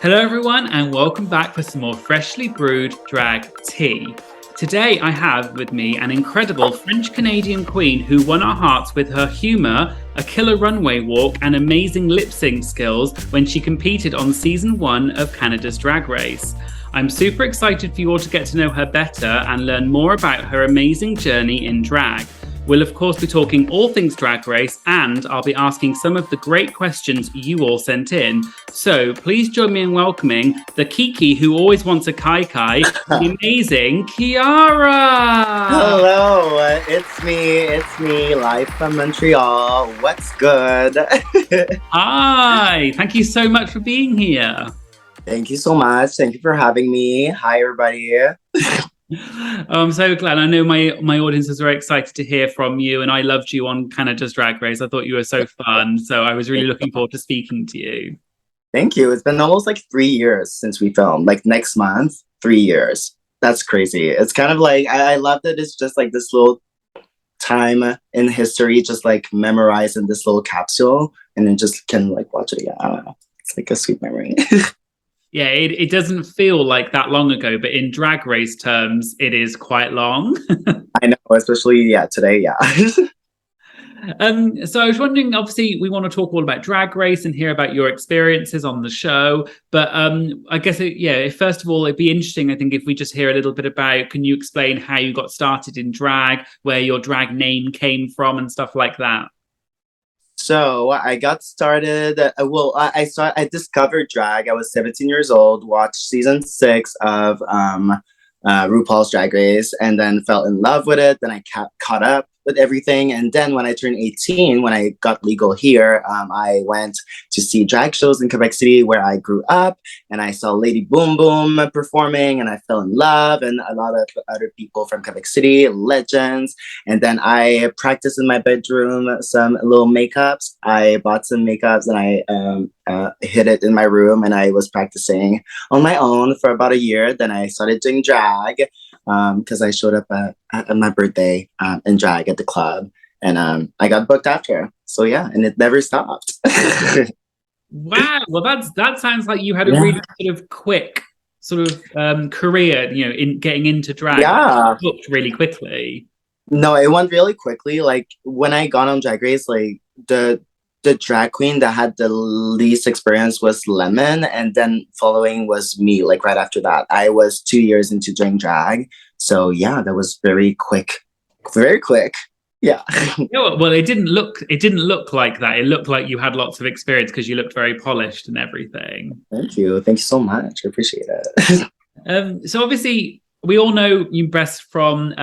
Hello, everyone, and welcome back for some more freshly brewed drag tea. Today, I have with me an incredible French-Canadian queen who won our hearts with her humour, a killer runway walk, and amazing lip-sync skills when she competed on season 1 of Canada's Drag Race. I'm super excited for you all to get to know her better and learn more about her amazing journey in drag. We'll, of course, be talking all things Drag Race, and I'll be asking some of the great questions you all sent in. So please join me in welcoming the Kiki who always wants a Kaikai, the amazing Kiara! Hello, it's me, live from Montreal. What's good? Hi, thank you so much for being here. Thank you so much. Thank you for having me. Hi, everybody. I'm so glad. I know my audience is very excited to hear from you, and I loved you on Canada's Drag Race. I thought you were so fun, so I was really looking forward to speaking to you. Thank you. It's been almost like 3 years since we filmed. Like next month, 3 years. That's crazy. It's kind of like I love that it's just like this little time in history, just like memorized in this little capsule, and then just can like watch it again. I don't know. It's like a sweet memory. Yeah, it doesn't feel like that long ago, but in Drag Race terms, it is quite long. I know, especially today, yeah. So I was wondering, obviously, we want to talk all about Drag Race and hear about your experiences on the show. But I guess, first of all, it'd be interesting, I think, if we just hear a little bit about, can you explain how you got started in drag, where your drag name came from and stuff like that? So I got started. I discovered drag. I was 17 years old. Watched season 6 of RuPaul's Drag Race, and then fell in love with it. Then I caught up with everything, and then when I turned 18, when I got legal here, I went to see drag shows in Quebec City where I grew up, and I saw Lady Boom Boom performing, and I fell in love, and a lot of other people from Quebec City, legends. And then I practiced in my bedroom some little makeups. I bought some makeups, and I hid it in my room, and I was practicing on my own for about a year. Then I started doing drag because I showed up at my birthday in drag at the club, and I got booked after. So yeah, and it never stopped. Wow, well, that sounds like you had a really sort of quick career, in getting into drag. Yeah, Booked really quickly. no, it went really quickly. Like when I got on Drag Race, like the drag queen that had the least experience was Lemon, and then following was me. Like right after that, I was 2 years into doing drag. So yeah, that was very quick, very quick. Yeah. Well, it didn't look like that. It looked like you had lots of experience because you looked very polished and everything. Thank you so much. I appreciate it. So obviously, we all know you best from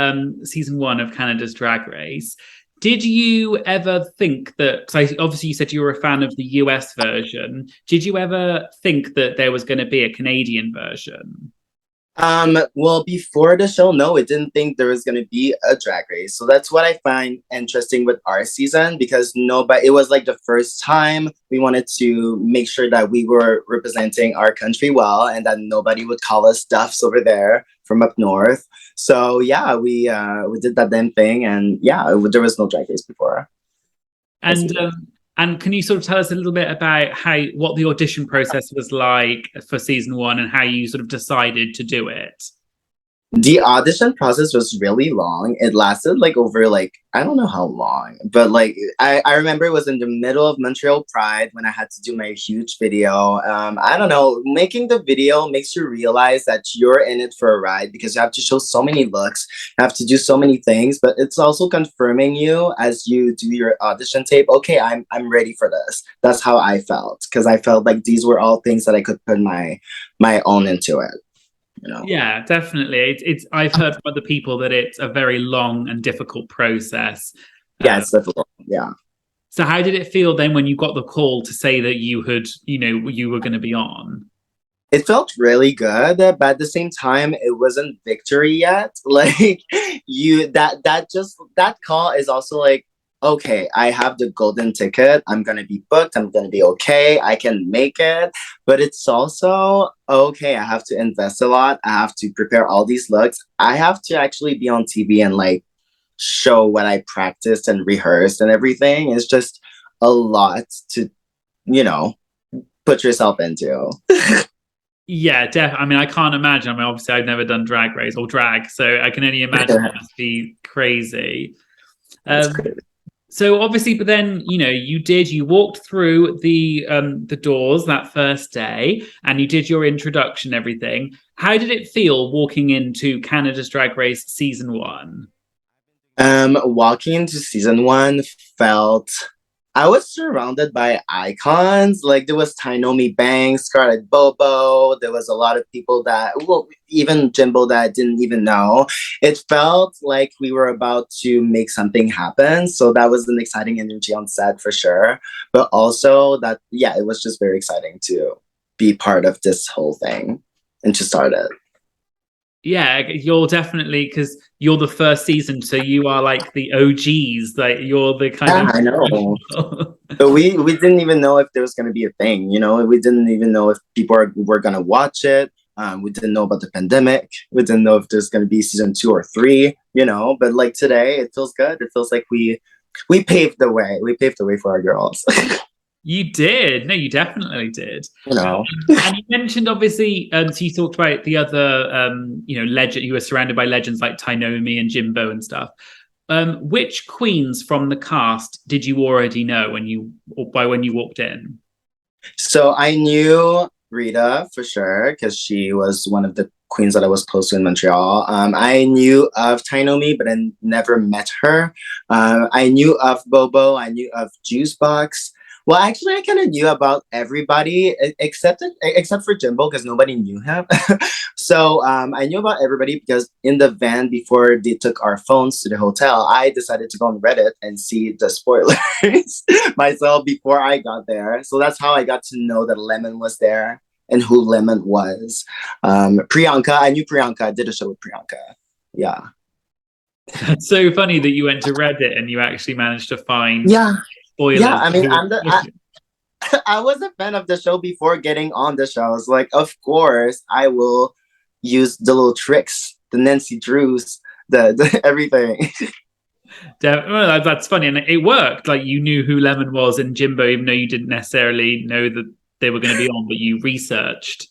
season 1 of Canada's Drag Race. Did you ever think that, because obviously you said you were a fan of the US version, did you ever think that there was going to be a Canadian version? Well, before the show, no, I didn't think there was gonna be a drag race. So that's what I find interesting with our season, because it was like the first time we wanted to make sure that we were representing our country well, and that nobody would call us duffs over there from up north. So yeah, we did that damn thing, and yeah, there was no drag race before. And can you sort of tell us a little bit about what the audition process was like for season 1 and how you sort of decided to do it? The audition process was really long. It lasted like over like, I don't know how long, but like I remember it was in the middle of Montreal Pride when I had to do my huge video. I don't know, making the video makes you realize that you're in it for a ride, because you have to show so many looks, you have to do so many things, but it's also confirming you as you do your audition tape. Okay, I'm ready for this. That's how I felt, because I felt like these were all things that I could put my own into it. Yeah, definitely. It's I've heard from other people that it's a very long and difficult process. Yeah, it's difficult. Yeah. So how did it feel then when you got the call to say that you were going to be on? It felt really good, but at the same time, it wasn't victory yet. Like that call is also like, okay, I have the golden ticket. I'm gonna be booked. I'm gonna be okay. I can make it. But it's also okay. I have to invest a lot. I have to prepare all these looks. I have to actually be on TV and like show what I practiced and rehearsed and everything. It's just a lot to, put yourself into. Yeah, I mean, I can't imagine. I mean, obviously, I've never done drag race or drag, so I can only imagine it must be crazy. It's Um, crazy. so obviously, but then you walked through the doors that first day, and you did your introduction, everything. How did it feel walking into Canada's Drag Race season 1? Walking into season one felt I was surrounded by icons. Like there was Tainomi Banks, Scarlett Bobo. There was a lot of people that, well, even Jimbo that I didn't even know. It felt like we were about to make something happen. So that was an exciting energy on set for sure. But also that, yeah, it was just very exciting to be part of this whole thing and to start it. Yeah, you're definitely because you're the first season, so you are like the OGs. Like you're the kind Yeah, of I know. But we didn't even know if there was going to be a thing, you know? We didn't even know if were going to watch it. We didn't know about the pandemic. We didn't know if there's going to be season 2 or 3, you know? But like today, it feels good. It feels like we paved the way. We paved the way for our girls. You did. No, you definitely did. You know? And you mentioned obviously, so you talked about the other, legend. You were surrounded by legends like Tainomi and Jimbo and stuff. Which queens from the cast did you already know when you walked in? So I knew Rita for sure because she was one of the queens that I was close to in Montreal. I knew of Tainomi, but I never met her. I knew of Bobo. I knew of Juicebox. Well, actually, I kind of knew about everybody except for Jimbo because nobody knew him. So I knew about everybody because in the van before they took our phones to the hotel, I decided to go on Reddit and see the spoilers myself before I got there. So that's how I got to know that Lemon was there and who Lemon was. Priyanka, I knew Priyanka. I did a show with Priyanka. Yeah. It's so funny that you went to Reddit and you actually managed to find Yeah. Yeah. spoilers. I mean, I was a fan of the show before getting on the show. I was like, of course, I will use the little tricks, the Nancy Drews, the everything. Well, that's funny, and it worked. Like you knew who Lemon was and Jimbo, even though you didn't necessarily know that they were going to be on, but you researched.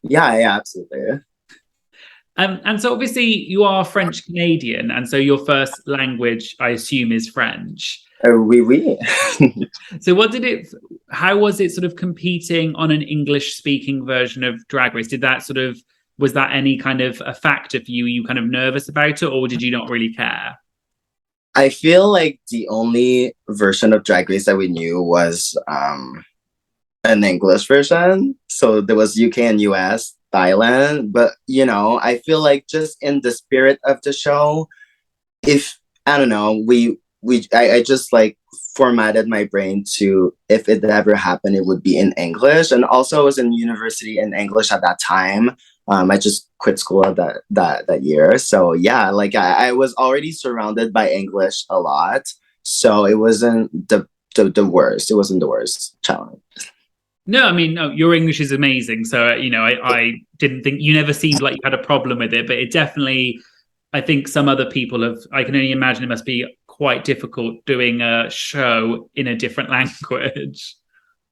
Yeah, yeah, absolutely. And so obviously you are French Canadian, and so your first language, I assume, is French. Oui, oui. So how was it sort of competing on an English speaking version of Drag Race? Was that any kind of a factor for you? Were you kind of nervous about it, or did you not really care? I feel like the only version of Drag Race that we knew was an English version. So there was UK and US, Thailand. But you know, I feel like just in the spirit of the show, if I don't know, I just like formatted my brain to if it ever happened, it would be in English. And also I was in university in English at that time. I just quit school at that year. So yeah, like I was already surrounded by English a lot. So it wasn't the worst. It wasn't the worst challenge. No, I mean, no, your English is amazing. So, I didn't think you never seemed like you had a problem with it, but it definitely, I think some other people I can only imagine it must be quite difficult doing a show in a different language.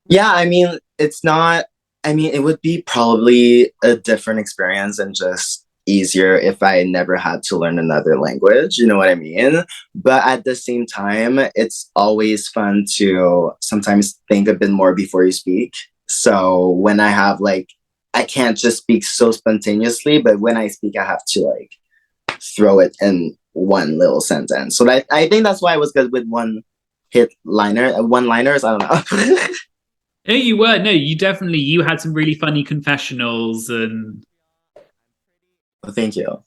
Yeah, I mean, it's not, I mean, it would be probably a different experience and just easier if I never had to learn another language, you know what I mean? But at the same time, it's always fun to sometimes think a bit more before you speak. So when I have like, I can't just speak so spontaneously, but when I speak, I have to like throw it in one little sentence. So I think that's why I was good with one liners. I don't know. No, you were. No, you had some really funny confessionals and Thank you.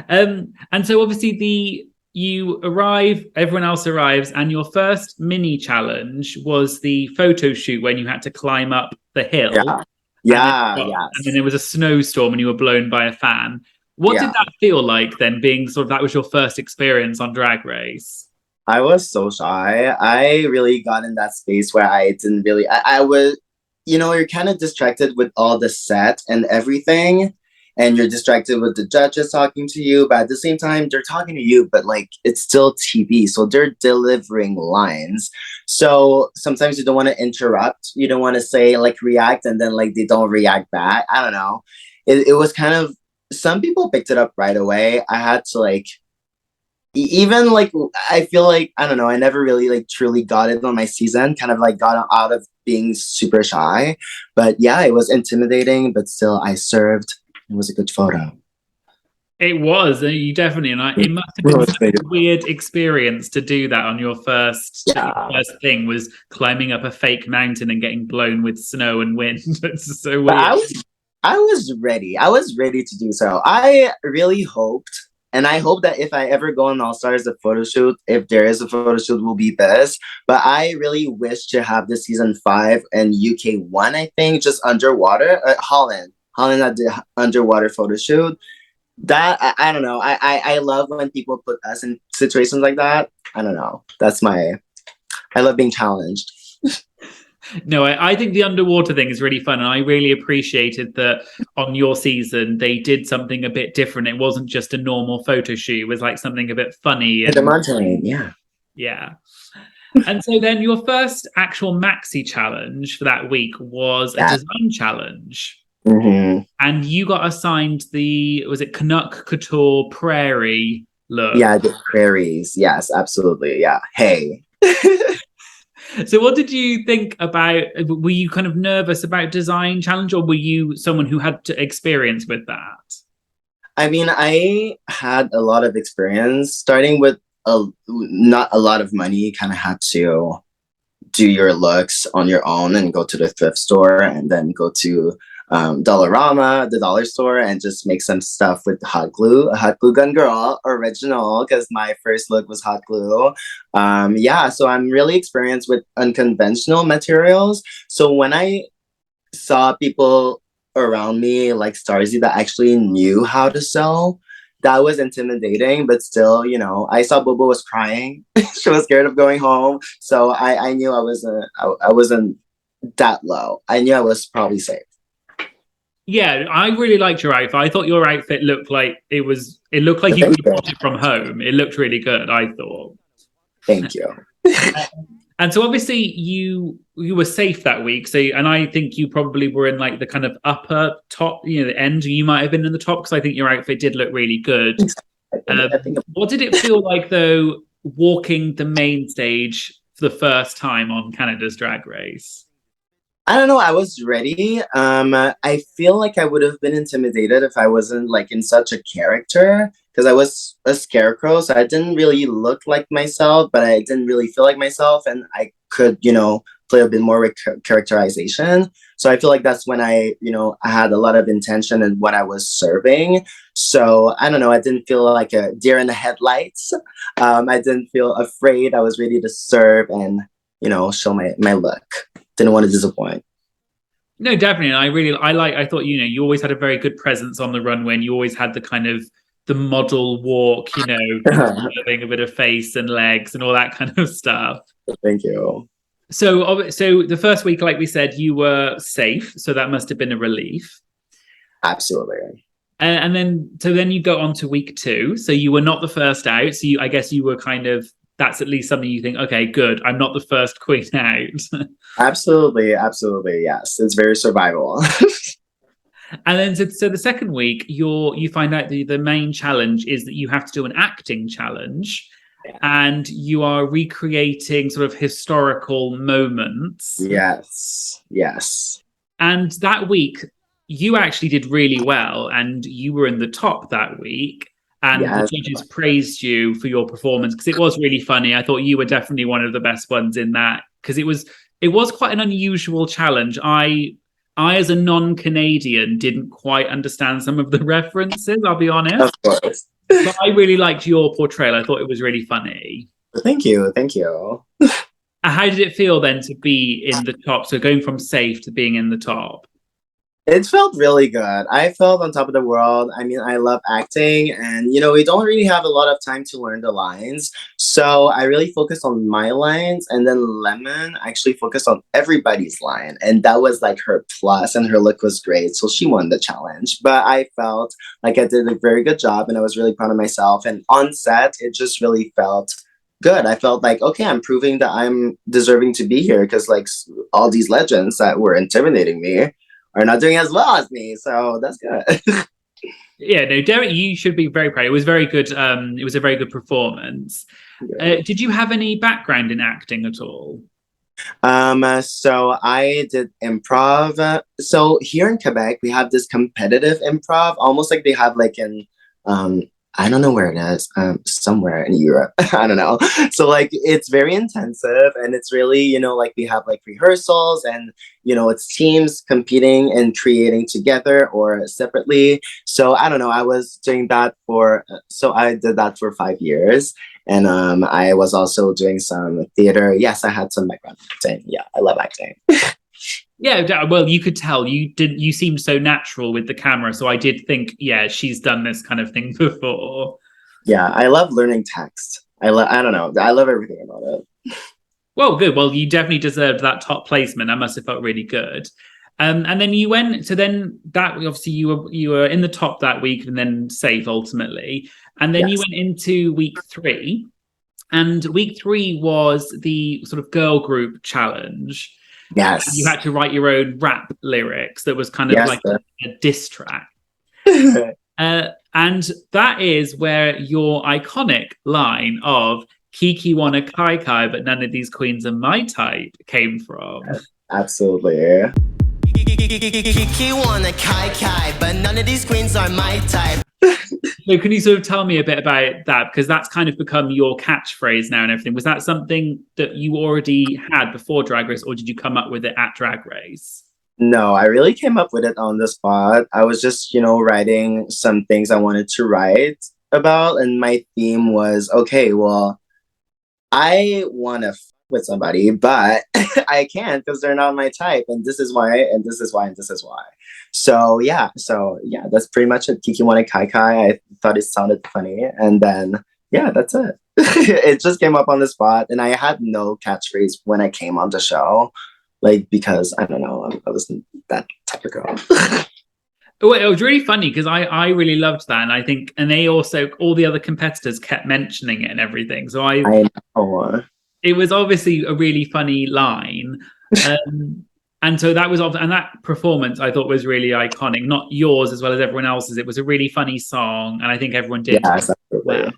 and so obviously you arrive, everyone else arrives, and your first mini challenge was the photo shoot when you had to climb up the hill. Yeah. And then, Yeah. and then Yes. there was a snowstorm and you were blown by a fan. What did Yeah. that feel like then, being sort of that was your first experience on Drag Race? I was so shy. I really got in that space where I didn't really, I was, you know, you're kind of distracted with all the set and everything. and you're distracted with the judges talking to you, but at the same time they're talking to you, but like it's still TV, so they're delivering lines. So sometimes you don't want to interrupt, you don't want to say like react, and then like they don't react back. I don't know. It was kind of, some people picked it up right away. I had to like, even like, I feel like, I don't know, I never really like truly got it on my season, kind of like got out of being super shy. But yeah, it was intimidating, but still I served. It was a good photo. It was, you definitely, and it must have been such a weird experience to do that on your first thing, was climbing up a fake mountain and getting blown with snow and wind. It's so weird. I was ready. I was ready to do so. I really hoped, and I hope that if I ever go on All Stars, the photo shoot, if there is a photo shoot, will be this. But I really wish to have the season 5 and UK 1, I think, just underwater. Holland had the underwater photo shoot. That I don't know. I love when people put us in situations like that. I don't know. I love being challenged. No, I think the underwater thing is really fun, and I really appreciated that on your season they did something a bit different. It wasn't just a normal photo shoot; it was like something a bit funny. And the mountain, yeah. And so then your first actual maxi challenge for that week was a design challenge. Mm-hmm. And you got assigned was it Canuck Couture Prairie look? Yeah, the prairies. Yes, absolutely. Yeah. Hey. So what did you think about, were you kind of nervous about design challenge, or were you someone who had experience with that? I mean, I had a lot of experience starting with not a lot of money. You kind of had to do your looks on your own and go to the thrift store, and then go to Dollarama, the dollar store, and just make some stuff with hot glue. A hot glue gun girl, original, because my first look was hot glue. So I'm really experienced with unconventional materials. So when I saw people around me like Starzy that actually knew how to sew, that was intimidating. But still, you know, I saw Bobo was crying. She was scared of going home. So I knew I wasn't that low. I knew I was probably safe. Yeah, I really liked your outfit. I thought your outfit looked like it looked like you could have bought it from home. It looked really good, I thought. Thank you. And so obviously you were safe that week. So, and I think you probably were in like the kind of upper top, the end. You might have been in the top, because I think your outfit did look really good. What did it feel like though, walking the main stage for the first time on Canada's Drag Race? I don't know. I was ready. I feel like I would have been intimidated if I wasn't like in such a character, because I was a scarecrow, so I didn't really look like myself, but I didn't really feel like myself, and I could, play a bit more with characterization. So I feel like that's when I had a lot of intention in what I was serving. So I don't know. I didn't feel like a deer in the headlights. I didn't feel afraid. I was ready to serve and show my look. Didn't want to disappoint. No, definitely. And I thought, you always had a very good presence on the runway, and you always had the kind of the model walk, having a bit of face and legs and all that kind of stuff. Thank you. So the first week, like we said, you were safe. So that must have been a relief. Absolutely. And then you go on to week 2. So you were not the first out. So I guess you were kind of, that's at least something you think, okay, good, I'm not the first queen out. Absolutely. Yes. It's very survival. And then so the second week, you find out the main challenge is that you have to do an acting challenge, and you are recreating sort of historical moments. Yes. And that week, you actually did really well, and you were in the top that week. And the judges praised you for your performance, because it was really funny. I thought you were definitely one of the best ones in that, because it was quite an unusual challenge. I, as a non-Canadian, didn't quite understand some of the references, I'll be honest. Of course. But I really liked your portrayal. I thought it was really funny. Thank you. How did it feel then to be in the top? So going from safe to being in the top? It felt really good. I felt on top of the world. I mean, I love acting, and we don't really have a lot of time to learn the lines. So I really focused on my lines, and then Lemon actually focused on everybody's line. And that was like her plus, and her look was great. So she won the challenge. But I felt like I did a very good job, and I was really proud of myself. And on set, it just really felt good. I felt like, okay, I'm proving that I'm deserving to be here because, like, all these legends that were intimidating me are not doing as well as me. So that's good. Yeah, no, Derek, you should be very proud. It was very good. It was a very good performance. Yeah. Did you have any background in acting at all? So I did improv. So here in Quebec, we have this competitive improv, almost like they have like in um I don't know where it is, somewhere in Europe. I don't know. So like it's very intensive and it's really, like we have like rehearsals and it's teams competing and creating together or separately. So I don't know. I was doing that so I did that for 5 years. And I was also doing some theater. Yes, I had some background acting. Yeah, I love acting. Yeah, well, you could tell you seemed so natural with the camera. So I did think, yeah, she's done this kind of thing before. Yeah, I love learning text. I don't know. I love everything about it. Well, good. Well, you definitely deserved that top placement. That must have felt really good. And then you went. So then that obviously you were in the top that week, and then safe ultimately. And then you Yes. went into week 3, and week 3 was the sort of girl group challenge. You Yes. had to write your own rap lyrics that was kind of Yes. like a diss track. And that is where your iconic line of Kiki wanna Kaikai, but none of these queens are my type came from. Absolutely. Kiki wanna Kaikai, but none of these queens are my type. So can you sort of tell me a bit about that? Because that's kind of become your catchphrase now and everything. Was that something that you already had before Drag Race, or did you come up with it at Drag Race? No, I really came up with it on the spot. I was just, writing some things I wanted to write about. And my theme was, okay, well, I want to with somebody, but I can't because they're not my type. And this is why, and this is why, and this is why. So yeah, that's pretty much it. Kiki wanted Kai Kai. I thought it sounded funny. And then, yeah, that's it. It just came up on the spot. And I had no catchphrase when I came on the show. Like, because I don't know, I wasn't that type of girl. Well, it was really funny because I really loved that, and I think, and they also all the other competitors kept mentioning it and everything. So I know. it was obviously a really funny line, and so that was and that performance I thought was really iconic. Not yours as well as everyone else's. It was a really funny song, and I think everyone did Yes, absolutely. well.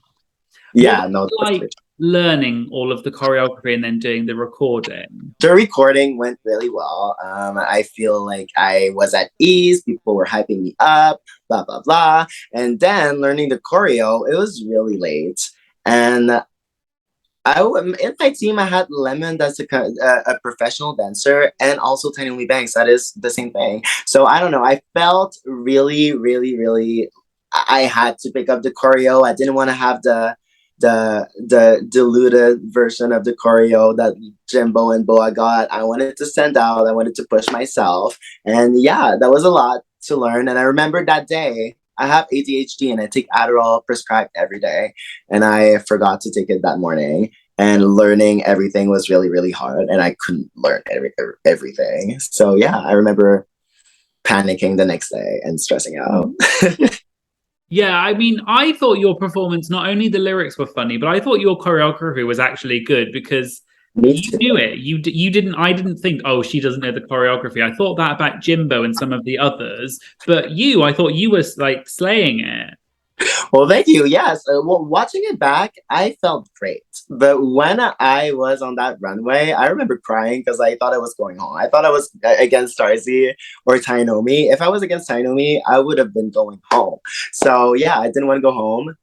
Yeah, What no, was it like learning all of the choreography and then doing the recording? the recording went really well. I feel like I was at ease. People were hyping me up, blah blah blah. And then learning the choreo, it was really late. And in my team, I had Lemon, that's a professional dancer, and also Tiny Lee Banks, that is the same thing. So I don't know. I felt really, really, really. I had to pick up the choreo. I didn't want to have the diluted version of the choreo that Jimbo and Boa got. I wanted to stand out. I wanted to push myself, and yeah, that was a lot to learn. And I remember that day. I have ADHD and I take Adderall prescribed every day, and I forgot to take it that morning. And learning everything was really, really hard, and I couldn't learn everything. So yeah, I remember panicking the next day and stressing out. Yeah, I mean, I thought your performance, not only the lyrics were funny, but I thought your choreography was actually good because Me you too. knew it. You didn't. I didn't think, oh, she doesn't know the choreography. I thought that about Jimbo and some of the others, but I thought you were like slaying it. Well, thank you. Yes. Well, watching it back, I felt great. But when I was on that runway, I remember crying because I thought I was going home. I thought I was against Darcy or Tainomi. If I was against Tainomi, I would have been going home. So yeah, I didn't want to go home.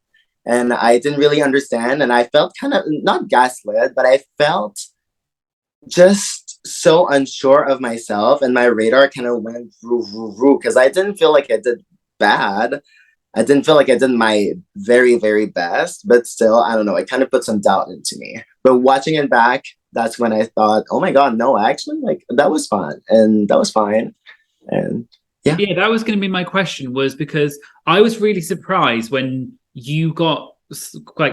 And I didn't really understand. And I felt kind of not gaslit, but I felt just so unsure of myself. And my radar kind of went because I didn't feel like I did bad. I didn't feel like I did my very, very best, but still, I don't know, it kind of put some doubt into me. But watching it back, that's when I thought, oh my God, no, actually, like, that was fun and that was fine. And Yeah, that was going to be my question, was because I was really surprised when you got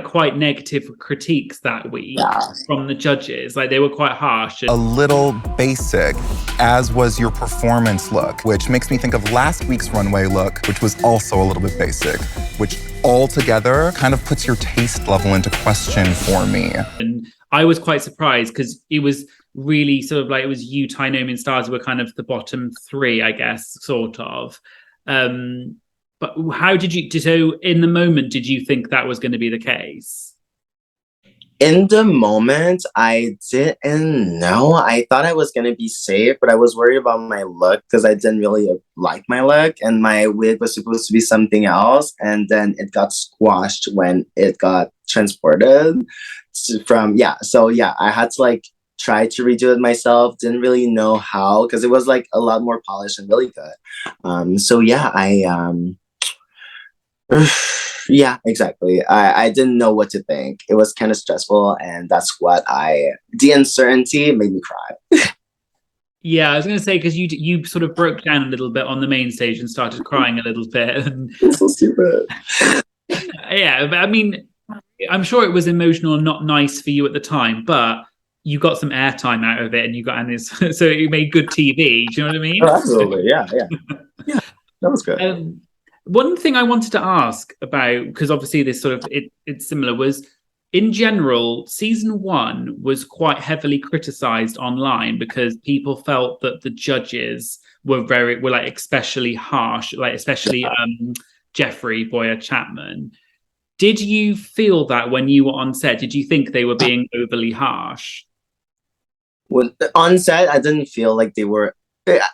quite negative critiques that week from the judges. Like, they were quite harsh. A little basic, as was your performance look, which makes me think of last week's runway look, which was also a little bit basic, which altogether kind of puts your taste level into question for me. And I was quite surprised because it was really sort of like, it was you, Tynomi, and Stars were kind of the bottom three, I guess, sort of. But how did you, so in the moment, did you think that was going to be the case? In the moment, I didn't know. I thought I was going to be safe, but I was worried about my look because I didn't really like my look, and my wig was supposed to be something else. And then it got squashed when it got transported from, So I had to like try to redo it myself. Didn't really know how because it was like a lot more polished and really good. Yeah, exactly. I didn't know what to think. It was kind of stressful, and that's what the uncertainty made me cry. Yeah, I was going to say, because you sort of broke down a little bit on the main stage and started crying a little bit. It's so stupid. Yeah, but I mean, I'm sure it was emotional and not nice for you at the time, but you got some airtime out of it, and you got this, so it made good TV. Do you know what I mean? Oh, absolutely, yeah, that was good. One thing I wanted to ask about, because obviously this sort of it's similar, was in general, season 1 was quite heavily criticized online because people felt that the judges were like especially harsh, like especially Jeffrey Bowyer-Chapman. Did you feel that when you were on set? Did you think they were being overly harsh? When on set, I didn't feel like they were.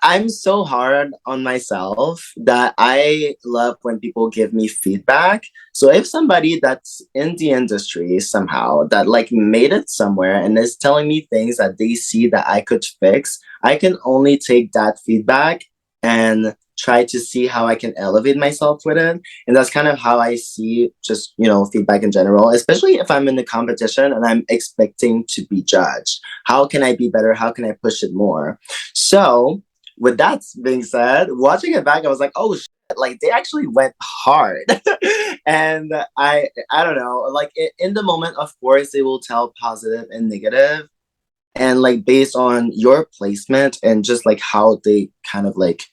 I'm so hard on myself that I love when people give me feedback. So if somebody that's in the industry somehow that like made it somewhere and is telling me things that they see that I could fix, I can only take that feedback and try to see how I can elevate myself with it. And that's kind of how I see just, feedback in general, especially if I'm in the competition and I'm expecting to be judged. How can I be better? How can I push it more? So with that being said, watching it back, I was like, oh, shit, like they actually went hard. And I don't know, like in the moment, of course, they will tell positive and negative. And like based on your placement and just like how they kind of like,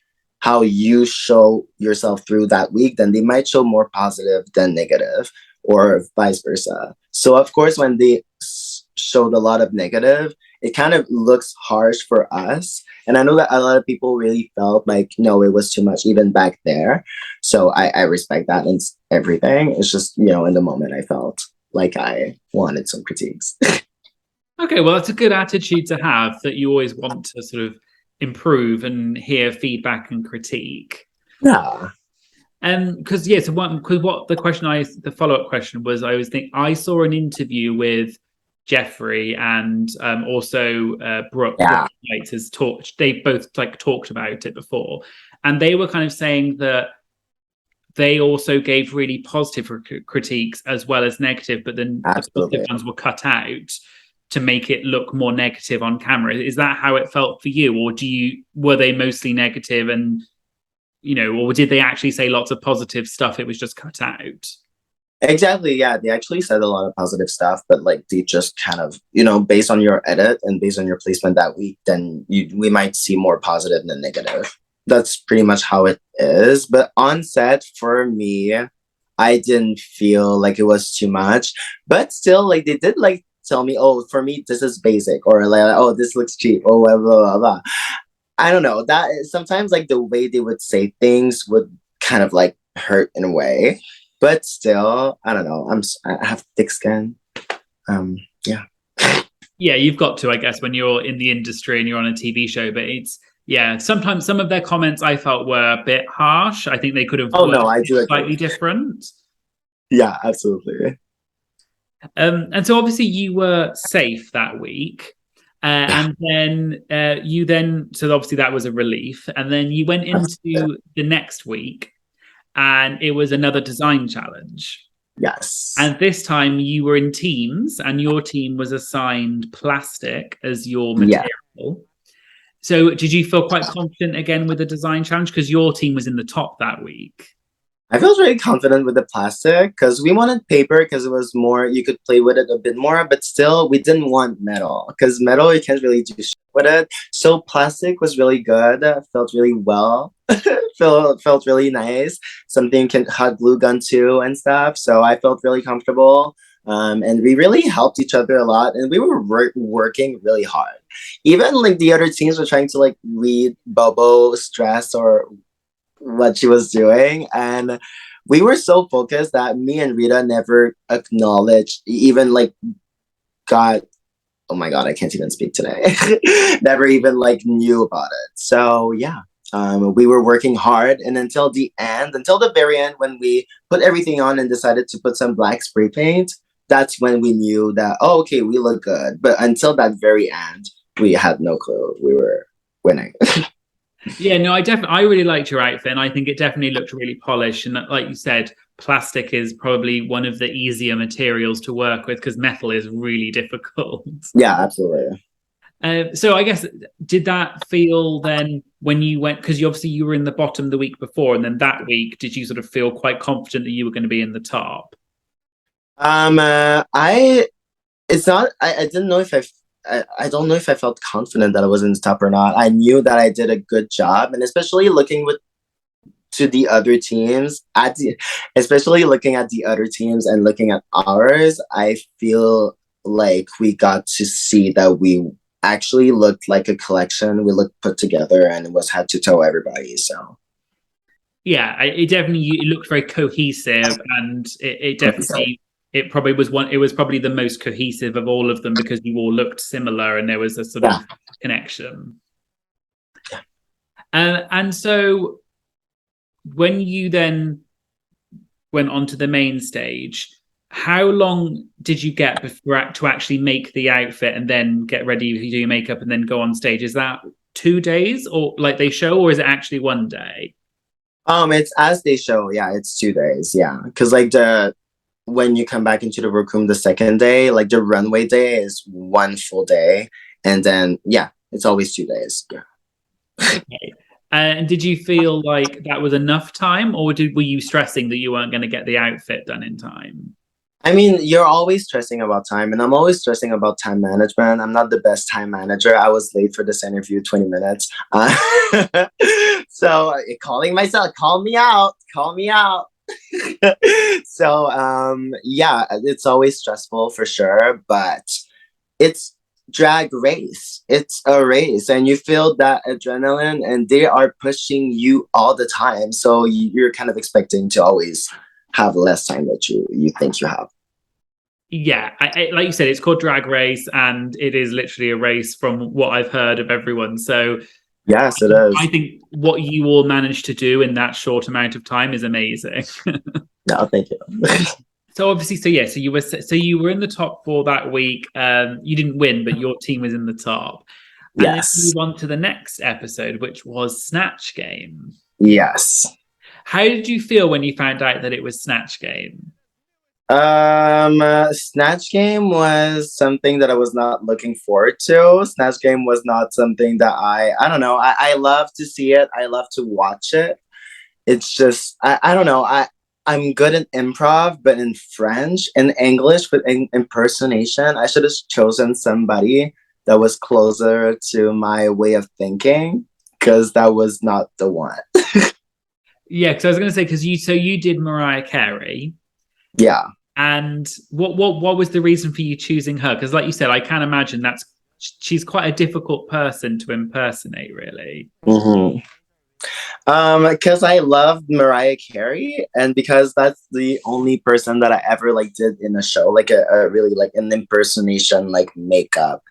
how you show yourself through that week, then they might show more positive than negative or vice versa. So of course, when they showed a lot of negative, it kind of looks harsh for us. And I know that a lot of people really felt like, no, it was too much even back there. So I respect that and everything. It's just, in the moment I felt like I wanted some critiques. Okay, well, that's a good attitude to have, that you always want to sort of improve and hear feedback and critique. Yeah. Because the follow-up question was, I saw an interview with Jeffrey and also Brooke. Yeah. They both like talked about it before, and they were kind of saying that they also gave really positive critiques as well as negative, but then the positive ones were cut out to make it look more negative on camera. Is that how it felt for you, or were they mostly negative, and or did they actually say lots of positive stuff? It was just cut out. Exactly. Yeah, they actually said a lot of positive stuff, but like they just kind of, based on your edit and based on your placement that week, then we might see more positive than negative. That's pretty much how it is. But on set, for me, I didn't feel like it was too much, but still, like they did like tell me, oh, for me, this is basic, or like, oh, this looks cheap, or blah, blah, blah, blah. I don't know. That sometimes like the way they would say things would kind of like hurt in a way, but still, I don't know. I have thick skin. Yeah. Yeah, you've got to, I guess, when you're in the industry and you're on a TV show, but sometimes some of their comments I felt were a bit harsh. I think they could have slightly different. Yeah, absolutely. And so obviously you were safe that week. And then so obviously that was a relief. And then you went into the next week and it was another design challenge. Yes. And this time you were in teams and your team was assigned plastic as your material. Yeah. So did you feel quite confident again with the design challenge? Because your team was in the top that week. I felt very confident with the plastic because we wanted paper because it was more, you could play with it a bit more, but still we didn't want metal because metal, you can't really do shit with it. So plastic was really good, felt really well, felt really nice. Something you can hot glue gun to and stuff. So I felt really comfortable. And we really helped each other a lot, and we were working really hard. Even like the other teams were trying to like read Bobo's stress or what she was doing, and we were so focused that me and Rita never acknowledged, even like got, oh my god, I can't even speak today. Never even like knew about it. So yeah, we were working hard, and until the end, until the very end, when we put everything on and decided to put some black spray paint, that's when we knew that, oh, okay, we look good. But until that very end, we had no clue we were winning. Yeah, no, I really liked your outfit, and I think it definitely looked really polished. And like you said, plastic is probably one of the easier materials to work with because metal is really difficult. Yeah, absolutely. So I guess, did that feel then when you went, because you were in the bottom the week before, and then that week, did you sort of feel quite confident that you were going to be in the top? I didn't know if I don't know if I felt confident that I was in the top or not. I knew that I did a good job, and especially looking to the other teams, especially looking at the other teams and looking at ours, I feel like we got to see that we actually looked like a collection. We looked put together, and it was head to toe everybody. So yeah, it looked very cohesive, and it definitely. It probably was it was probably the most cohesive of all of them because you all looked similar and there was a sort of connection. And so when you then went onto the main stage, how long did you get to actually make the outfit and then get ready to do your makeup and then go on stage? Is that 2 days or like they show, or is it actually 1 day? It's as they show. Yeah, it's 2 days. Yeah, because like when you come back into the workroom the second day, like the runway day is 1 full day, and then yeah, it's always 2 days. Yeah. Okay. And did you feel like that was enough time, or were you stressing that you weren't going to get the outfit done in time? I mean, you're always stressing about time, and I'm always stressing about time management. I'm not the best time manager. I was late for this interview 20 minutes. So calling myself, call me out. So yeah, it's always stressful for sure, but it's drag race. It's a race, and you feel that adrenaline, and they are pushing you all the time. So you're kind of expecting to always have less time that you think you have. Yeah, like you said, it's called Drag Race, and it is literally a race from what I've heard of everyone. So yes, it is. I think what you all managed to do in that short amount of time is amazing. No, thank you. So obviously, so you were in the top 4 that week. You didn't win, but your team was in the top. And Yes. then move on to the next episode, which was Snatch Game. Yes. How did you feel when you found out that it was Snatch Game? Snatch Game was something that I was not looking forward to. Snatch Game was not something that I don't know. I love to see it. I love to watch it. It's just, I don't know. I'm good in improv, but in French and English with impersonation, I should have chosen somebody that was closer to my way of thinking, because that was not the one. Yeah, because I was going to say, because you did Mariah Carey. Yeah. And what was the reason for you choosing her? Because like you said, I can imagine she's quite a difficult person to impersonate, really. Mm-hmm. Because I loved Mariah Carey, and because that's the only person that I ever like did in a show, like a really like an impersonation, like makeup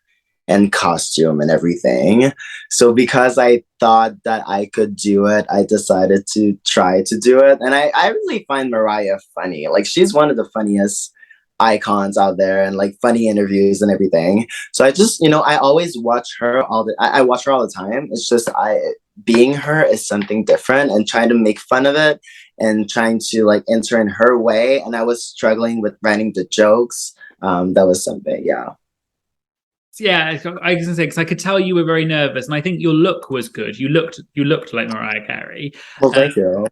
and costume and everything. So because I thought that I could do it, I decided to try to do it. And I really find Mariah funny. Like, she's one of the funniest icons out there, and like funny interviews and everything. So I just, I always watch her I watch her all the time. It's just being her is something different, and trying to make fun of it and trying to like enter in her way. And I was struggling with writing the jokes. That was something, yeah. Yeah, I was gonna say because I could tell you were very nervous, and I think your look was good. You looked like Mariah Carey. Well, thank you.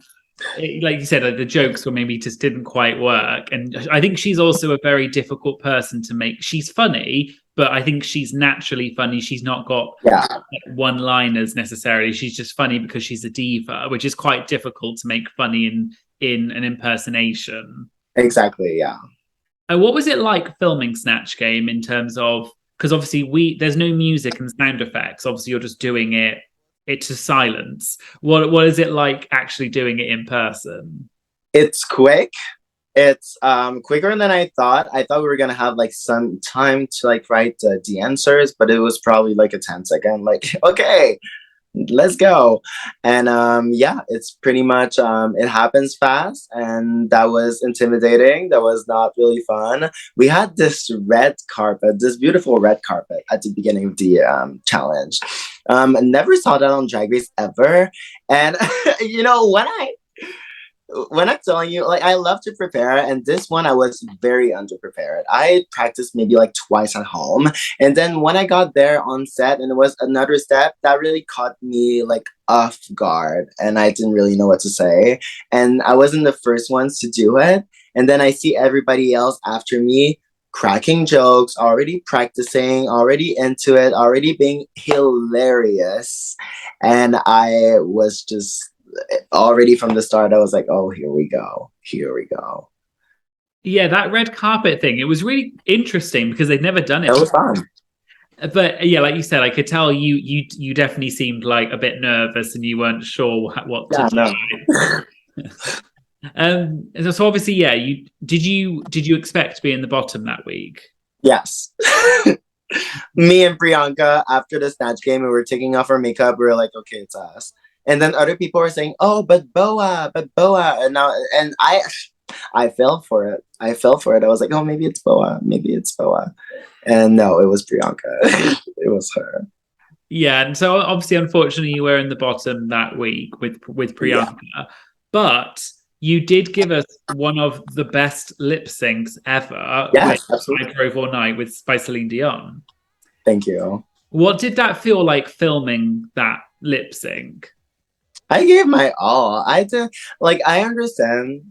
Like you said, like the jokes were maybe just didn't quite work, and I think she's also a very difficult person to make. She's funny, but I think she's naturally funny. She's not got Yeah, one-liners necessarily. She's just funny because she's a diva, which is quite difficult to make funny in an impersonation. exactly. Yeah. What was it like filming Snatch Game in terms of because obviously there's no music and sound effects. Obviously, you're just doing it to silence. What is it like actually doing it in person? It's quick. It's quicker than I thought. I thought we were gonna have like some time to like write the answers, but it was probably like a 10-second, like, okay, let's go. And yeah, it's pretty much it happens fast, and that was intimidating. That was not really fun. We had this red carpet, this beautiful red carpet at the beginning of the challenge. Never saw that on Drag Race ever. And you know, when I'm telling you, like, I love to prepare, and this one I was very underprepared. I practiced maybe like twice at home, and then when I got there on set, and it was another step that really caught me like off guard, and I didn't really know what to say, and I wasn't the first ones to do it, and then I see everybody else after me cracking jokes, already practicing, already into it, already being hilarious, and I was just already from the start, I was like, oh, here we go. Here we go. Yeah, that red carpet thing, it was really interesting because they'd never done it. It was fun. But yeah, like you said, I could tell you definitely seemed like a bit nervous and you weren't sure what to do. So obviously, yeah, did you expect to be in the bottom that week? Yes. Me and Priyanka, after the Snatch Game, we were taking off our makeup. We were like, okay, it's us. And then other people were saying, "Oh, but Boa," and I fell for it. I was like, "Oh, maybe it's Boa. Maybe it's Boa," and no, it was Priyanka. It was her. Yeah, and so obviously, unfortunately, you were in the bottom that week with Priyanka, but you did give us one of the best lip syncs ever. Yes, absolutely. I Drove All Night by Celine Dion. Thank you. What did that feel like filming that lip sync? I gave my all. I understand,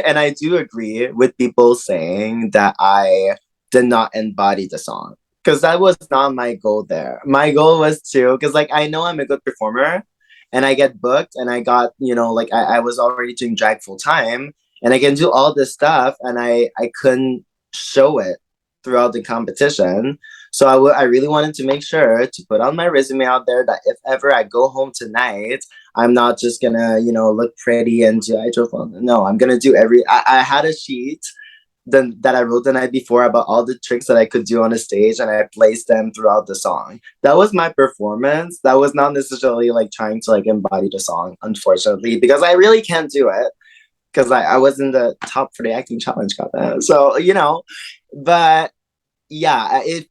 and I do agree with people saying that I did not embody the song, because that was not my goal there. My goal was to, because like I know I'm a good performer, and I get booked, and I got, like I was already doing drag full time, and I can do all this stuff, and I couldn't show it throughout the competition. So I really wanted to make sure to put on my resume out there that if ever I go home tonight, I'm not just gonna, look pretty and do I drove on. No, I'm gonna do I had a sheet that I wrote the night before about all the tricks that I could do on the stage, and I placed them throughout the song. That was my performance. That was not necessarily like trying to like embody the song, unfortunately, because I really can't do it. Because I was in the top for the acting challenge, got that. So, but yeah, it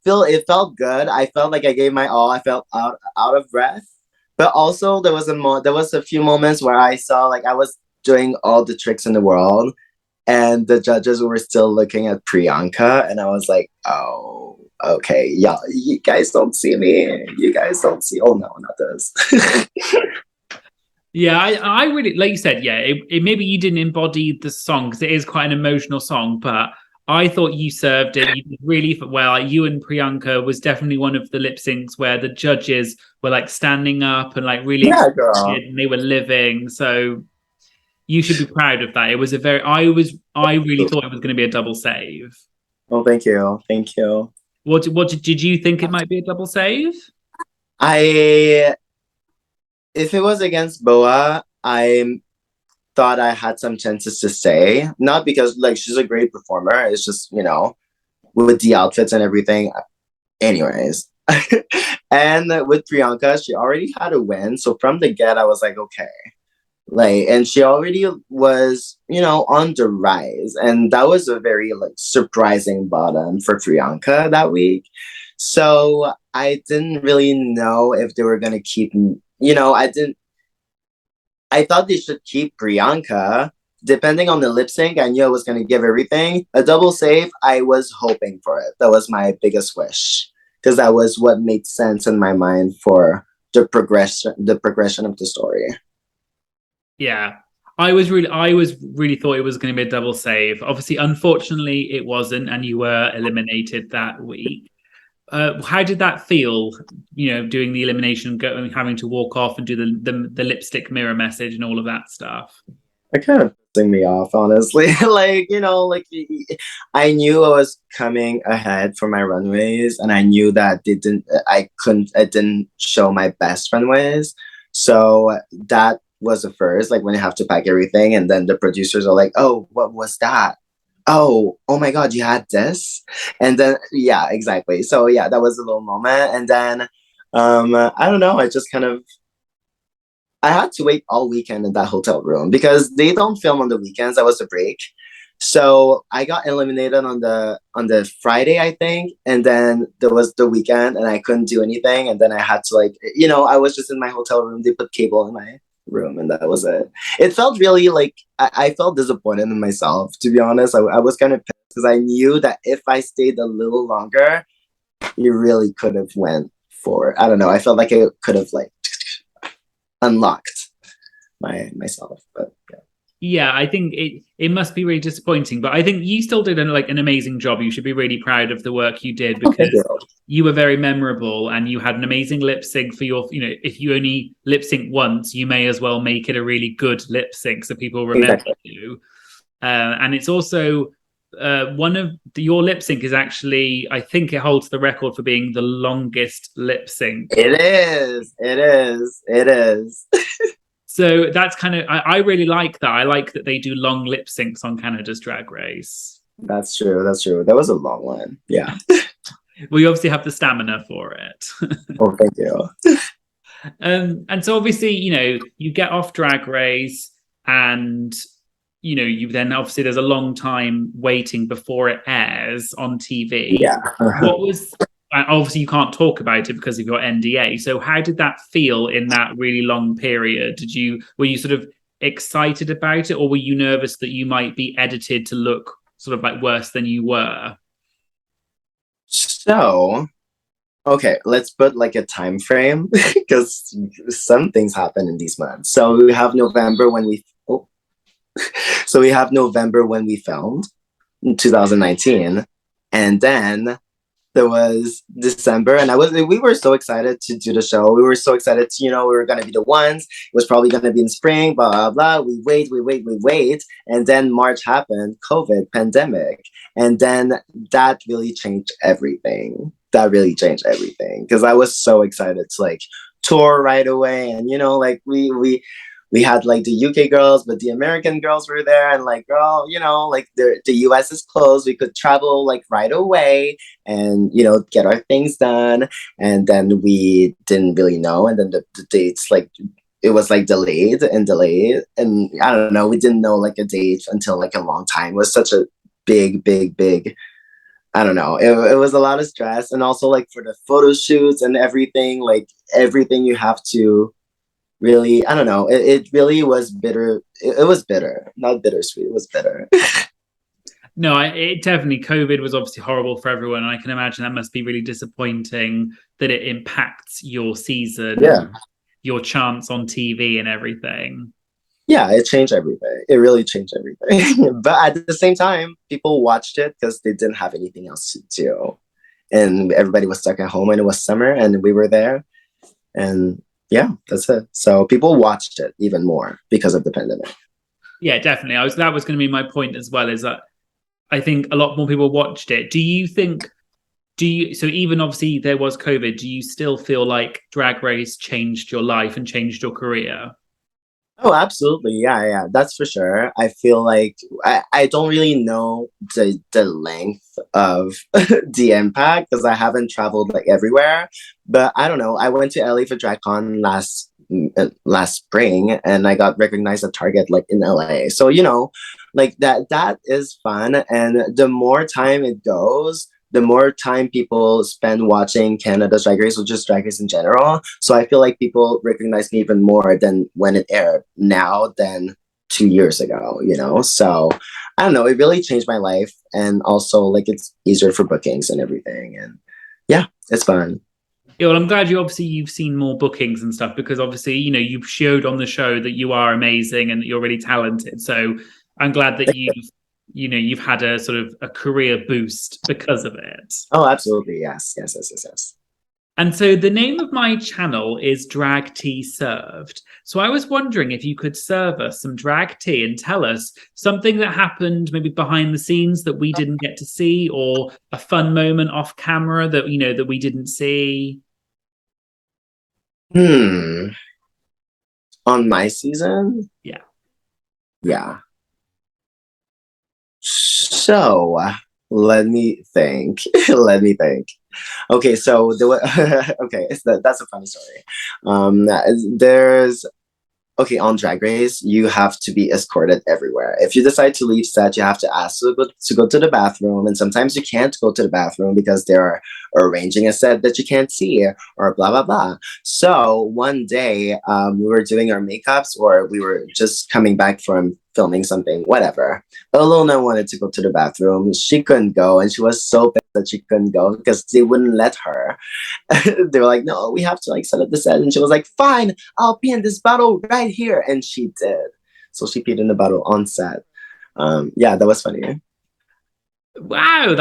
felt good. I felt like I gave my all. I felt out of breath. But also there was a few moments where I saw like I was doing all the tricks in the world, and the judges were still looking at Priyanka, and I was like, oh, okay, yeah, you guys don't see me. You guys don't see. Oh no, not this. Yeah, I really, like you said, yeah, it maybe you didn't embody the song because it is quite an emotional song, but I thought you served it. You did really well. Like, you and Priyanka was definitely one of the lip syncs where the judges were like standing up and like really excited, and they were living. So you should be proud of that. It was I really thought it was going to be a double save. Oh, thank you. What did you think it might be a double save? If it was against Boa, I thought I had some chances to stay. Not because like she's a great performer. It's just, with the outfits and everything. Anyways. And with Priyanka, she already had a win. So from the get, I was like, okay. Like, and she already was, on the rise. And that was a very like surprising bottom for Priyanka that week. So I didn't really know if they were gonna keep, I thought they should keep Priyanka. Depending on the lip sync, I knew I was going to give everything. A double save, I was hoping for it. That was my biggest wish. because that was what made sense in my mind for the progression of the story. Yeah. I was really thought it was going to be a double save. Obviously, unfortunately, it wasn't, and you were eliminated that week. How did that feel? You know, doing the elimination, having to walk off and do the lipstick mirror message and all of that stuff. It kind of pissing me off, honestly. Like, you know, like I knew I was coming ahead for my runways, and I knew that I didn't show my best runways. So that was the first, like when you have to pack everything, and then the producers are like, "Oh, what was that? Oh my God, you had this?" And then yeah, exactly. So yeah, that was a little moment, and then I don't know. I had to wait all weekend in that hotel room because they don't film on the weekends. That was a break. So I got eliminated on the Friday, I think, and then there was the weekend, and I couldn't do anything, and then I had to, like, you know, I was just in my hotel room. They put cable in my room, and that was it. It felt really like I felt disappointed in myself, to be honest. I was kind of pissed because I knew that if I stayed a little longer, you really could have went for, I don't know. I felt like it could have like unlocked myself, but yeah. Yeah, I think it must be really disappointing, but I think you still did an amazing job. You should be really proud of the work you did, because you were very memorable and you had an amazing lip sync for your, you know, if you only lip sync once, you may as well make it a really good lip sync so people remember you. And it's also one of your lip sync is actually, I think it holds the record for being the longest lip sync. It is. So that's kind of, I really like that. I like that they do long lip syncs on Canada's Drag Race. That's true. That was a long one. Yeah. Well, you obviously have the stamina for it. Oh, thank you. And so obviously, you know, you get off Drag Race, and you know, you then obviously there's a long time waiting before it airs on TV. Yeah. What was, obviously you can't talk about it because of your NDA. So how did that feel in that really long period? Were you sort of excited about it, or were you nervous that you might be edited to look sort of like worse than you were? So, okay, let's put like a time frame because some things happen in these months. So we have November when we filmed in 2019, and then there was December, and we were so excited to do the show. We were so excited to, you know, we were going to be the ones. It was probably going to be in spring, blah, blah, blah. We wait. And then March happened, COVID, pandemic. And then that really changed everything. Because I was so excited to like tour right away. And, you know, like we had like the UK girls, but the American girls were there, and like, girl, you know, like the US is closed. We could travel like right away and, you know, get our things done. And then we didn't really know. And then the dates, like, it was like delayed. And I don't know, we didn't know like a date until like a long time. It was such a big, I don't know. It was a lot of stress. And also like for the photo shoots and everything, like everything you have to really, I don't know. It really was bitter. It was bitter, not bittersweet. It was bitter. No, it definitely, COVID was obviously horrible for everyone. And I can imagine that must be really disappointing that it impacts your season, your chance on TV and everything. Yeah, it changed everything. It really changed everything. But at the same time, people watched it because they didn't have anything else to do. And everybody was stuck at home, and it was summer, and we were there. And yeah, that's it. So people watched it even more because of the pandemic. Yeah, definitely. That was going to be my point as well, is that I think a lot more people watched it. So even obviously there was COVID, do you still feel like Drag Race changed your life and changed your career? Oh, absolutely. Yeah, that's for sure. I feel like I don't really know the length of the impact because I haven't traveled like everywhere. But I don't know. I went to LA for DragCon last spring, and I got recognized at Target like in LA. So, you know, like that is fun. And the more time it goes, the more time people spend watching Canada's Drag Race, or just Drag Race in general. So I feel like people recognize me even more than when it aired now than 2 years ago, you know? So I don't know, it really changed my life. And also like it's easier for bookings and everything. And Yeah, it's fun. Yeah, well, I'm glad you've seen more bookings and stuff because obviously, you showed on the show that you are amazing and that you're really talented. So I'm glad that you've had a sort of a career boost because of it. Oh, absolutely. Yes, yes, yes, yes, yes. And so the name of my channel is Drag Tea Served. So I was wondering if you could serve us some drag tea and tell us something that happened maybe behind the scenes that we didn't get to see, or a fun moment off camera that that we didn't see. On my season? Yeah. Yeah. So let me think. Let me think. Okay, so okay, that's a funny story. There's okay, on Drag Race, you have to be escorted everywhere. If you decide to leave set, you have to ask to go to the bathroom. And sometimes you can't go to the bathroom because they're arranging a set that you can't see or blah, blah, blah. So one day we were doing our makeups or we were just coming back from filming something, whatever. Ilona wanted to go to the bathroom. She couldn't go. And she was so pissed that she couldn't go because they wouldn't let her. They were like, no, we have to like set up the set. And she was like, fine, I'll pee in this bottle right here. And she did. So she peed in the bottle on set. Yeah, that was funny. Wow,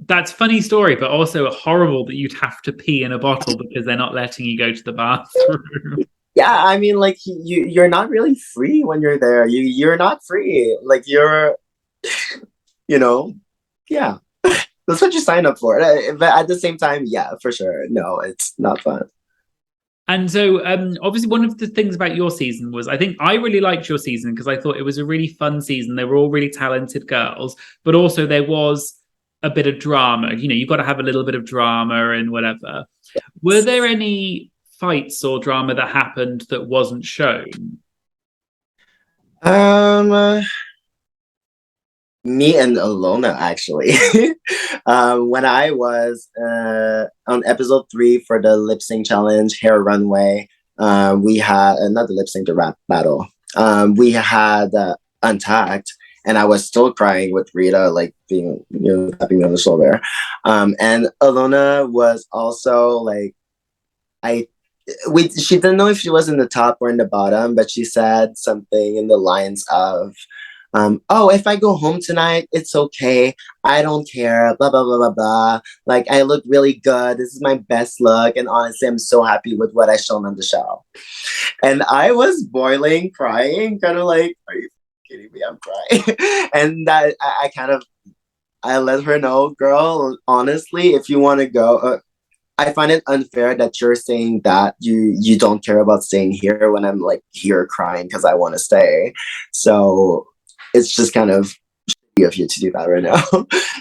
that's funny story, but also horrible that you'd have to pee in a bottle because they're not letting you go to the bathroom. Yeah, I mean, like you're not really free when you're there. You're not free. Like you're, yeah. That's what you sign up for. But at the same time, yeah, for sure. No, it's not fun. And so, obviously, one of the things about your season was I think I really liked your season because I thought it was a really fun season. They were all really talented girls, but also there was a bit of drama. You've got to have a little bit of drama and whatever. Yes. Were there any fights or drama that happened that wasn't shown? Me and Ilona, actually. When I was on episode 3 for the lip sync challenge, Hair Runway, we had not the lip sync, the rap battle. We had Untagged, and I was still crying with Rita, like being tapping me on the shoulder. And Ilona was also like, she didn't know if she was in the top or in the bottom, but she said something in the lines of, oh, if I go home tonight, it's okay. I don't care. Blah, blah, blah, blah, blah. Like, I look really good. This is my best look. And honestly, I'm so happy with what I shown on the show. And I was boiling, crying, kind of like, are you kidding me? I'm crying. And that I let her know, girl, honestly, if you want to go, I find it unfair that you're saying that you don't care about staying here when I'm like here crying because I want to stay. So it's just kind of shitty of you to do that right now.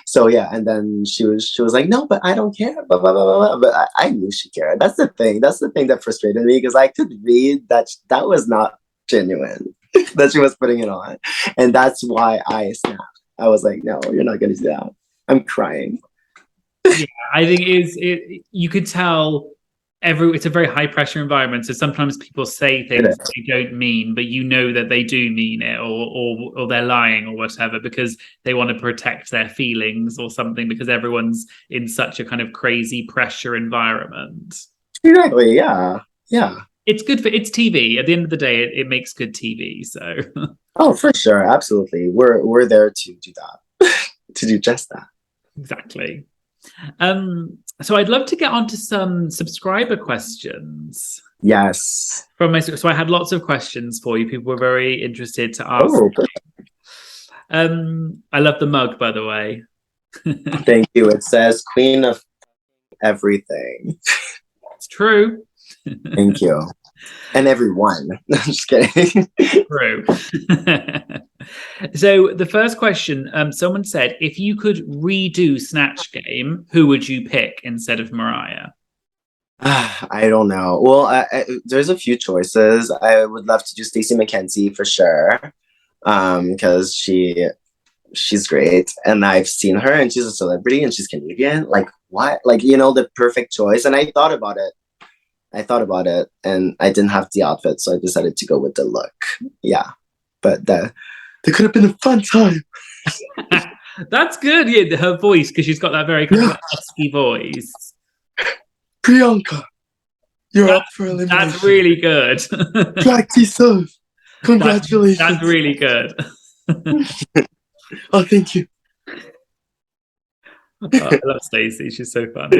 So yeah, and then she was like, no, but I don't care, blah, blah, blah, blah. But I knew she cared. That's the thing that frustrated me because I could read that was not genuine that she was putting it on. And that's why I snapped. I was like, no, you're not gonna do that. I'm crying. Yeah, I think you could tell it's a very high pressure environment. So sometimes people say things they don't mean, but that they do mean it or they're lying or whatever because they want to protect their feelings or something because everyone's in such a kind of crazy pressure environment. Exactly. Yeah. Yeah. It's TV. At the end of the day, it makes good TV. So oh, for sure. Absolutely. We're there to do that. To do just that. Exactly. So I'd love to get onto some subscriber questions. Yes. So I had lots of questions for you. People were very interested to ask. I love the mug, by the way. Thank you. It says Queen of Everything. It's true. Thank you. And everyone. I'm just kidding. True. So the first question, someone said, if you could redo Snatch Game, who would you pick instead of Mariah? I don't know. Well, there's a few choices. I would love to do Stacey McKenzie for sure, because she's great, and I've seen her, and she's a celebrity, and she's Canadian. Like what? Like the perfect choice. And I thought about it, and I didn't have the outfit, so I decided to go with the look. Yeah, but that could have been a fun time. That's good. Yeah, her voice, because she's got that very kind of husky voice. Priyanka, you're up for elimination. That's really good. Drag Tea serve. Congratulations. That's really good. Oh, thank you. Oh, I love Stacey. She's so fun.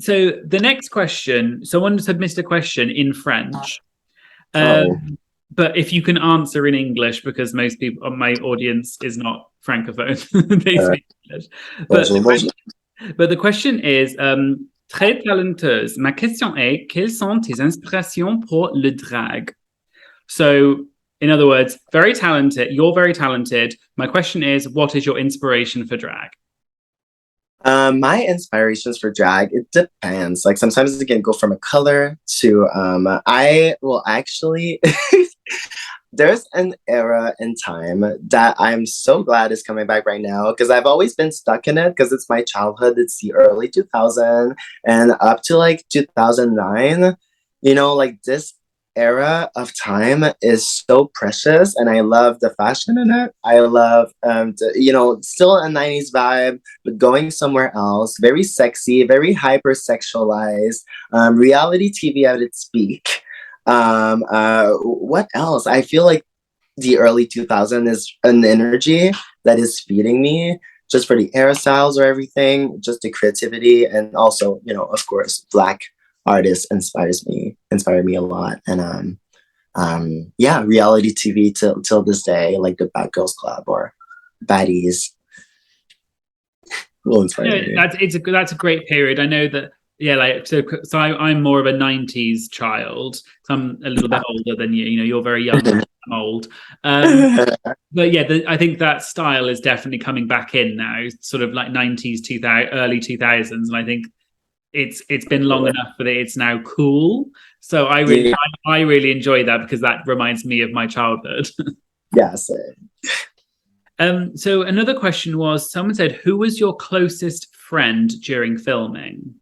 So the next question, someone submitted a question in French. But if you can answer in English, because most people on my audience is not francophone, they speak English. But the question is, très talenteuse. Ma question est, quelles sont tes inspirations pour le drag? So, in other words, very talented. You're very talented. My question is, what is your inspiration for drag? My inspirations for drag, it depends. Like sometimes it can go from a color to I will actually there's an era in time that I'm so glad is coming back right now because I've always been stuck in it because it's my childhood. It's the early 2000s and up to like 2009. You know, like this era of time is so precious and I love the fashion in it. I love still a 90s vibe but going somewhere else, very sexy, very hypersexualized, reality TV at its peak. What else? I feel like the early 2000s is an energy that is feeding me just for the hairstyles or everything, just the creativity and also, of course, Black artist inspired me a lot. And reality TV till this day, like the Bad Girls Club or Baddies will inspire me. That's a great period. I know that I'm more of a 90s child. So I'm a little bit older than you. You're very young and I'm old. But yeah, I think that style is definitely coming back in now, sort of like 90s, early 2000s. And I think it's been long enough that it's now cool. So I really enjoy that because that reminds me of my childhood. Yeah, same. So another question was, someone said, who was your closest friend during filming?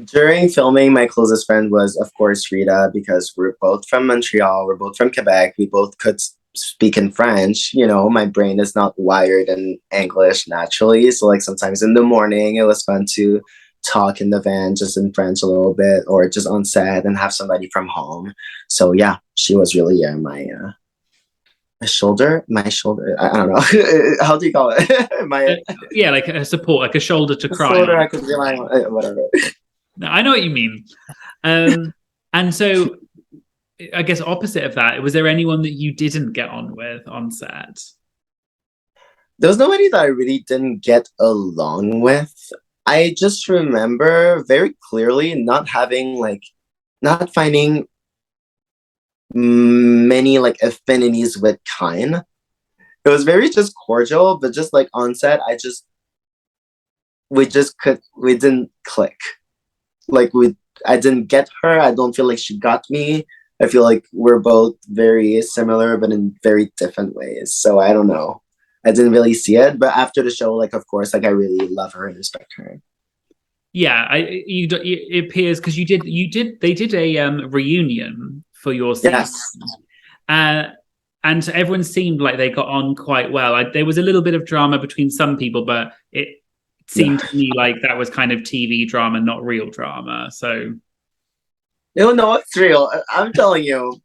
During filming, my closest friend was, of course, Rita, because we're both from Montreal, we're both from Quebec, we both could speak in French. My brain is not wired in English naturally. So like sometimes in the morning, it was fun to talk in the van just in French a little bit or just on set and have somebody from home. So yeah, she was really my shoulder. I don't know. How do you call it? Like a support, like a shoulder to cry on. Shoulder I could rely on, whatever. No, I know what you mean. And so I guess opposite of that, was there anyone that you didn't get on with on set? There was nobody that I really didn't get along with. I just remember very clearly not finding many like affinities with Kine. It was very just cordial, but just like on set, we didn't click. Like I didn't get her. I don't feel like she got me. I feel like we're both very similar, but in very different ways. So I don't know. I didn't really see it, but after the show, like of course, like I really love her and respect her. Yeah, it appears because they did a reunion for your season. Yes. And so everyone seemed like they got on quite well. There was a little bit of drama between some people, but it seemed to me like that was kind of TV drama, not real drama. So no, it's real. I'm telling you,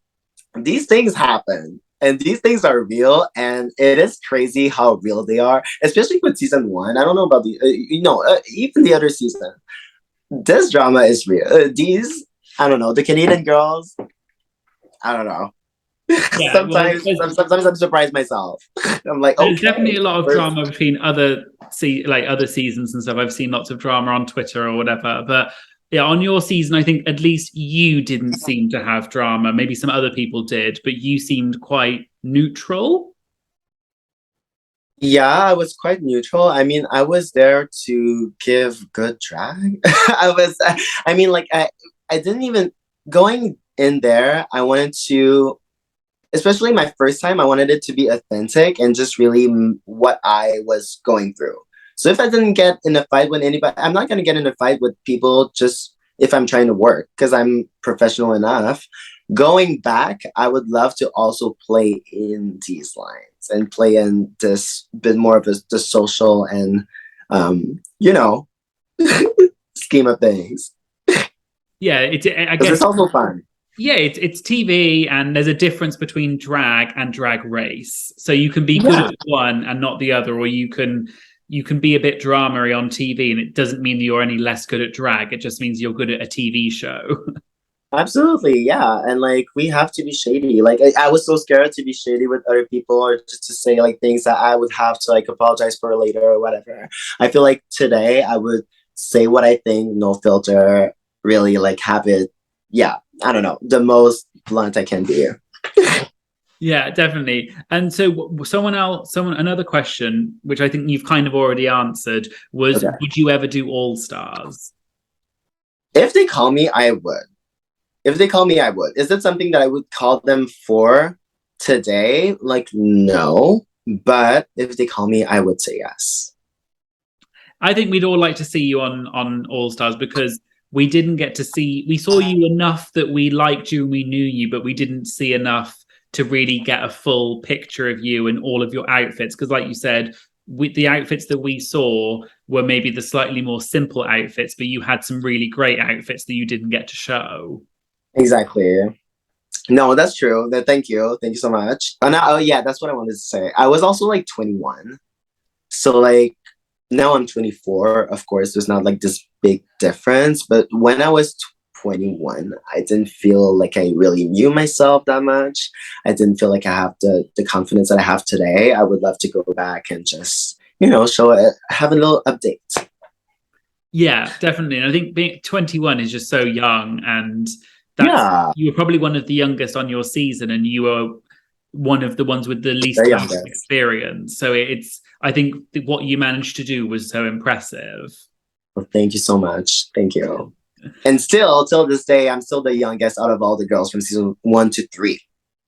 these things happen. And these things are real, and it is crazy how real they are, especially with season 1. I don't know about even the other season. This drama is real. I don't know, the Canadian girls, I don't know. Yeah, sometimes I'm surprised myself. I'm like, there's definitely a lot of drama between other seasons and stuff. I've seen lots of drama on Twitter or whatever, but yeah, on your season, I think at least you didn't seem to have drama. Maybe some other people did, but you seemed quite neutral. Yeah, I was quite neutral. I mean, I was there to give good drag. I didn't even, going in there, I wanted to, especially my first time, I wanted it to be authentic and just really what I was going through. So if I didn't get in a fight with anybody, I'm not going to get in a fight with people just if I'm trying to work because I'm professional enough. going back, I would love to also play in these lines and play in this bit more of the social and, you know, scheme of things. Yeah, I guess it's also fun. Yeah, it's TV, and there's a difference between drag and drag race. So you can be good at one and not the other, or you can be a bit dramery on TV, and it doesn't mean that you're any less good at drag. It just means you're good at a TV show. Absolutely, yeah. And like we have to be shady. Like I was so scared to be shady with other people or just to say like things that I would have to like apologize for later or whatever. I feel like today I would say what I think, no filter, really like have it, yeah, I don't know, the most blunt I can be. Yeah, definitely. And so another question, which I think you've kind of already answered, was would you ever do All Stars? If they call me, I would. If they call me, I would. Is it something that I would call them for today? Like, no. But if they call me, I would say yes. I think we'd all like to see you on All Stars because we didn't get to see, we saw you enough that we liked you and we knew you, but we didn't see enough to really get a full picture of you and all of your outfits. Because like you said, the outfits that we saw were maybe the slightly more simple outfits, but you had some really great outfits that you didn't get to show. Exactly. No, that's true. Thank you. Thank you so much. Yeah, that's what I wanted to say. I was also like 21. So like now I'm 24. Of course, there's not like this big difference. But when I was 21, I didn't feel like I really knew myself that much. I didn't feel like I have the confidence that I have today. I would love to go back and just, you know, have a little update. Yeah, definitely. And I think being 21 is just so young, and you were probably one of the youngest on your season, and you were one of the ones with the least experience. So I think what you managed to do was so impressive. Well, thank you so much. Thank you. And still, till this day, I'm still the youngest out of all the girls from season 1 to 3.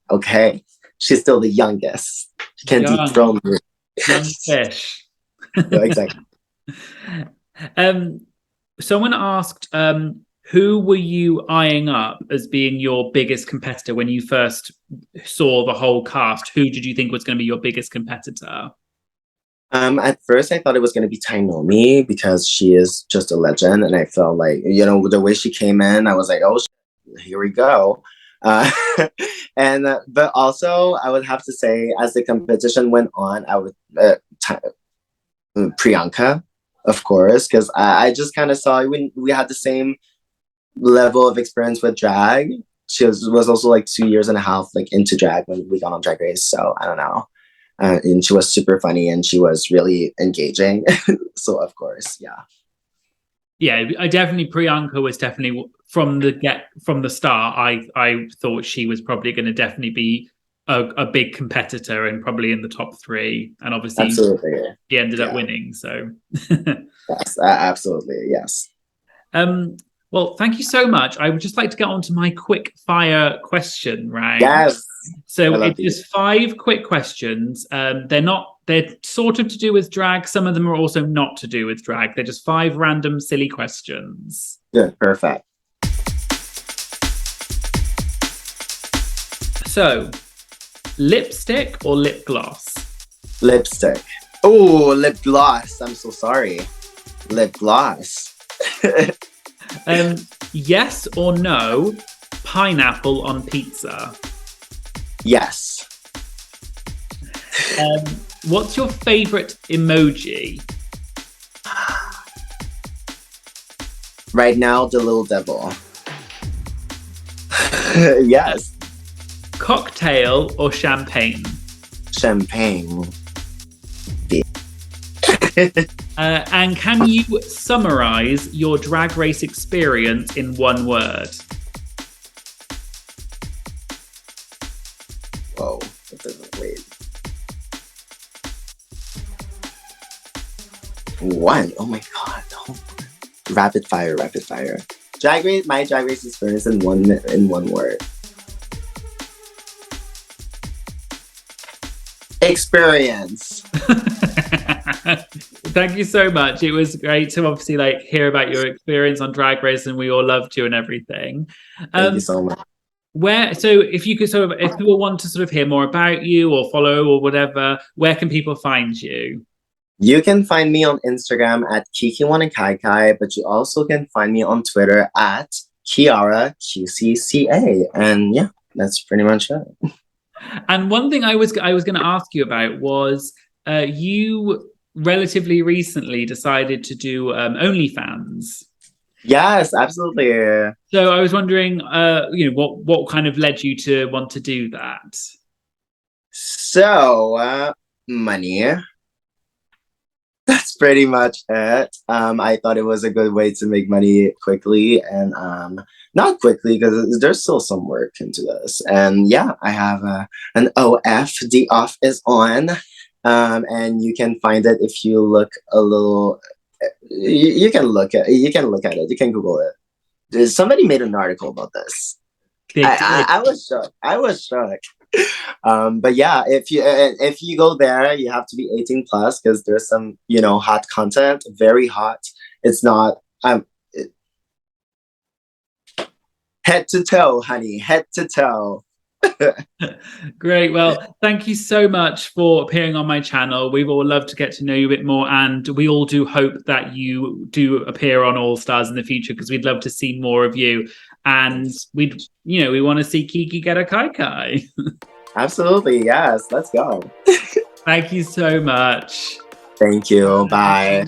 Okay? She's still the youngest. She can dethrone me. Young fish. Yeah, exactly. Someone asked, who were you eyeing up as being your biggest competitor when you first saw the whole cast? Who did you think was going to be your biggest competitor? At first, I thought it was going to be Tainomi because she is just a legend. And I felt like, you know, the way she came in, I was like, oh, here we go. But also, I would have to say, as the competition went on, I would Priyanka, of course, because I just kind of saw we had the same level of experience with drag. She was also like 2.5 years like into drag when we got on Drag Race. So I don't know. And she was super funny and she was really engaging. So of course, yeah. Yeah, Priyanka was definitely from the start. I thought she was probably going to definitely be a big competitor and probably in the top 3. And obviously, absolutely, she ended up winning. So yes, absolutely, yes. Well, thank you so much. I would just like to get on to my quick fire question round. Yes. So it's just 5 quick questions. They're sort of to do with drag. Some of them are also not to do with drag. They're just 5 random silly questions. Good, perfect. So, lipstick or lip gloss? Lipstick. Oh, lip gloss. I'm so sorry. Lip gloss. Yes or no, pineapple on pizza? Yes. What's your favorite emoji? Right now, the little devil. Yes. Cocktail or champagne? Champagne. And can you summarize your drag race experience in 1 word? Whoa. Wait. 1. Oh my god. Oh. Rapid fire. My drag race experience in one word. Experience. Thank you so much. It was great to obviously hear about your experience on Drag Race, and we all loved you and everything. Thank you so much. So if you could if people want to sort of hear more about you or follow or whatever, where can people find you? You can find me on Instagram at Kiki Kaikai, but you also can find me on Twitter at Kiara QCCA. And yeah, that's pretty much it. And one thing I was going to ask you about was you relatively recently decided to do OnlyFans. Yes, absolutely. So I was wondering, what kind of led you to want to do that? So, money. That's pretty much it. I thought it was a good way to make money quickly and not quickly because there's still some work into this. And yeah, I have an OF. The off is on, and you can find it if you look a little. You can look at it. You can Google it. Somebody made an article about this. I was shocked. But yeah, if you go there, you have to be 18 plus because there's some hot content, very hot. It's not head to toe, honey, head to toe. Great. Well, thank you so much for appearing on my channel. We've all loved to get to know you a bit more, and we all do hope that you do appear on All Stars in the future because we'd love to see more of you. And we want to see Kiki get a Kaikai. Absolutely, yes. Let's go. Thank you so much. Thank you. Bye.